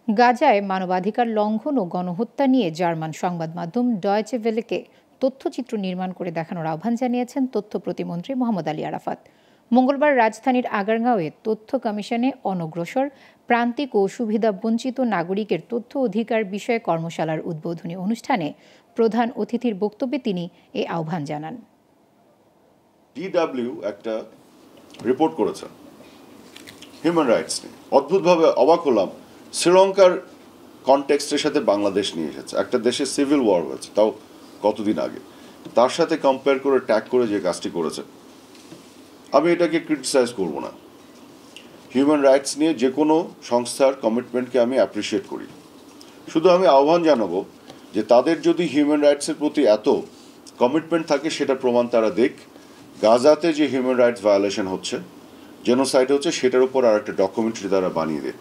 গাজায় মানবাধিকার লঙ্ঘন ও গণহত্যা নিয়ে জার্মান সংবাদ মাধ্যম ডয়েচে ভেলেকে তথ্যচিত্র নির্মাণ করে দেখানোর আহ্বান জানিয়েছেন তথ্য প্রতিমন্ত্রী মোহাম্মদ আলী আরাফাত। মঙ্গলবার রাজধানীর আগারগাঁওয়ে তথ্য কমিশনে অনগ্রসর প্রান্তিক ও সুবিধা বঞ্চিত নাগরিকের তথ্য অধিকার বিষয়ে কর্মশালার উদ্বোধনী অনুষ্ঠানে প্রধান অতিথির বক্তব্যে তিনি এই আহ্বান জানান। ডিডব্লিউ একটা রিপোর্ট করেছে হিউম্যান রাইটস নিয়ে। অদ্ভুতভাবে অবাক হলাম, শ্রীলঙ্কার কনটেক্সটের সাথে বাংলাদেশ নিয়ে এসেছে। একটা দেশে সিভিল ওয়ার হয়েছে, তাও কতদিন আগে, তার সাথে কম্পেয়ার করে ট্যাগ করে যে কাজটি করেছে, আমি এটাকে ক্রিটিসাইজ করব না। হিউম্যান রাইটস নিয়ে যে কোনো সংস্থার কমিটমেন্টকে আমি অ্যাপ্রিসিয়েট করি। শুধু আমি আহ্বান জানাবো যে তাদের যদি হিউম্যান রাইটসের প্রতি এত কমিটমেন্ট থাকে, সেটা প্রমাণ তারা দেখ। গাজাতে যে হিউম্যান রাইটস ভায়োলেশন হচ্ছে, জেনোসাইড হচ্ছে, সেটার উপর আর একটা ডকুমেন্টারি তারা বানিয়ে দেখ।